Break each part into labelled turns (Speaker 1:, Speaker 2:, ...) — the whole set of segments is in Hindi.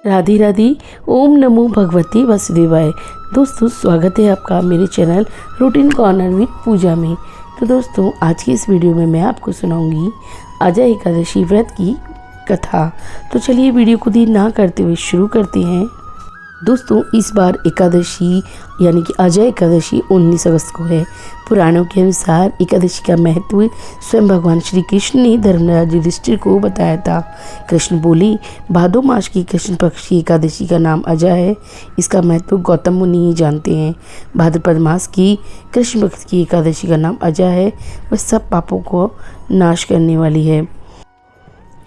Speaker 1: राधे राधे। ओम नमो भगवते वासुदेवाय। दोस्तों, स्वागत है आपका मेरे चैनल रूटीन कॉर्नर विद पूजा में। तो दोस्तों, आज की इस वीडियो में मैं आपको सुनाऊंगी अजय एकादशी व्रत की कथा। तो चलिए वीडियो को देर ना करते हुए शुरू करते हैं। दोस्तों, इस बार एकादशी यानी कि अजय एकादशी 19 अगस्त को है। पुराणों के अनुसार एकादशी का महत्व स्वयं भगवान श्री कृष्ण ने धर्मराज युधिष्ठिर को बताया था। कृष्ण बोले, भादो मास की कृष्ण पक्ष की एकादशी का नाम अजय है। इसका महत्व गौतम मुनि ही जानते हैं। भाद्रपद मास की कृष्ण पक्ष की एकादशी का नाम अजय है। वह सब पापों को नाश करने वाली है।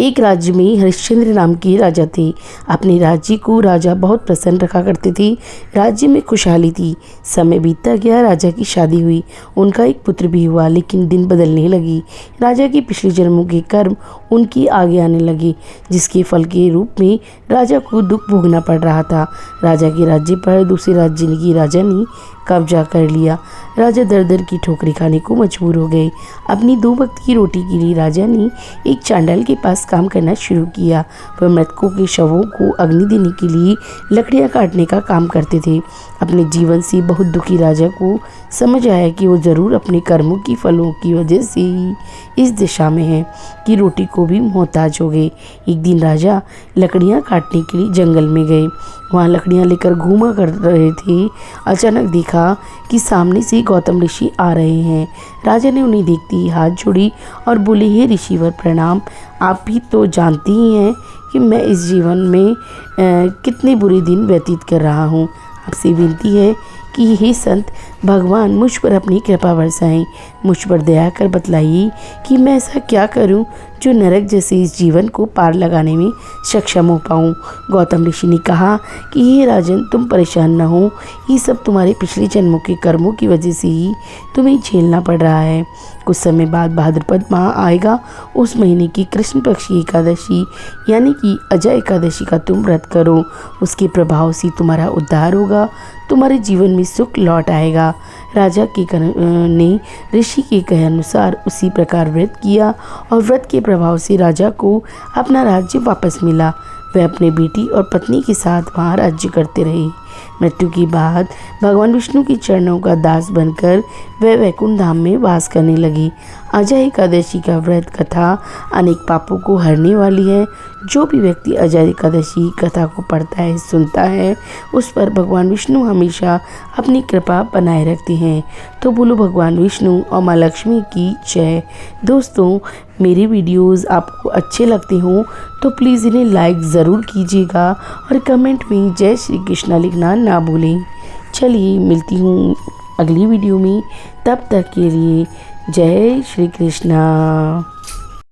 Speaker 1: एक राज्य में हरिश्चंद्र नाम के राजा थे। अपने राज्य को राजा बहुत प्रसन्न रखा करते थे। राज्य में खुशहाली थी। समय बीतता गया, राजा की शादी हुई। उनका एक पुत्र भी हुआ, लेकिन दिन बदलने लगी। राजा के पिछले जन्मों के कर्म उनकी आगे आने लगे, जिसके फल के रूप में राजा को दुख भोगना पड़ रहा था। राजा के राज्य पर दूसरे राज्य की राजा ने कब्जा कर लिया। राजा दर दर की ठोकरें खाने को मजबूर हो गए। अपनी 2 वक्त की रोटी के लिए राजा ने एक चांडाल के पास काम करना शुरू किया। वह मृतकों के शवों को अग्नि देने के लिए लकड़ियां काटने का काम करते थे। अपने जीवन से बहुत दुखी राजा को समझ आया कि वो ज़रूर अपने कर्मों की फलों की वजह से ही इस दिशा में है कि रोटी को भी मोहताज हो गए। एक दिन राजा लकड़ियां काटने के लिए जंगल में गए। वहाँ लकड़ियाँ लेकर घूमा कर रहे थे। अचानक देखा कि सामने से गौतम ऋषि आ रहे हैं। राजा ने उन्हें देखते ही हाथ जोड़ी और बोले, हे ऋषिवर प्रणाम। आप भी तो जानते ही हैं कि मैं इस जीवन में कितने बुरे दिन व्यतीत कर रहा हूँ। आपसे विनती है कि हे संत भगवान, मुझ पर अपनी कृपा बरसाएं। मुझ पर दया कर बतलाइए कि मैं ऐसा क्या करूं जो नरक जैसे इस जीवन को पार लगाने में सक्षम हो पाऊं। गौतम ऋषि ने कहा कि हे राजन, तुम परेशान न हो। ये सब तुम्हारे पिछले जन्मों के कर्मों की वजह से ही तुम्हें झेलना पड़ रहा है। कुछ समय बाद भाद्रपद माह आएगा। उस महीने की कृष्ण पक्ष की एकादशी यानी कि अजय एकादशी का तुम व्रत करो। उसके प्रभाव से तुम्हारा उद्धार होगा। तुम्हारे जीवन में सुख लौट आएगा। राजा ने ऋषि के कहे अनुसार उसी प्रकार व्रत किया और व्रत के प्रभाव से राजा को अपना राज्य वापस मिला। वह अपने बेटी और पत्नी के साथ वहाँ राज्य करते रहे। मृत्यु के बाद भगवान विष्णु के चरणों का दास बनकर वह वैकुंठ धाम में वास करने लगी। अजय एकादशी का व्रत कथा अनेक पापों को हरने वाली है। जो भी व्यक्ति अजय एकादशी कथा को पढ़ता है, सुनता है, उस पर भगवान विष्णु हमेशा अपनी कृपा बनाए रखते हैं। तो बोलो भगवान विष्णु और माँ लक्ष्मी की जय। दोस्तों, मेरे वीडियोस आपको अच्छे लगते हों तो प्लीज़ इन्हें लाइक ज़रूर कीजिएगा और कमेंट में जय श्री कृष्णा लिखना ना भूलें। चलिए मिलती हूँ अगली वीडियो में। तब तक के लिए जय श्री कृष्णा।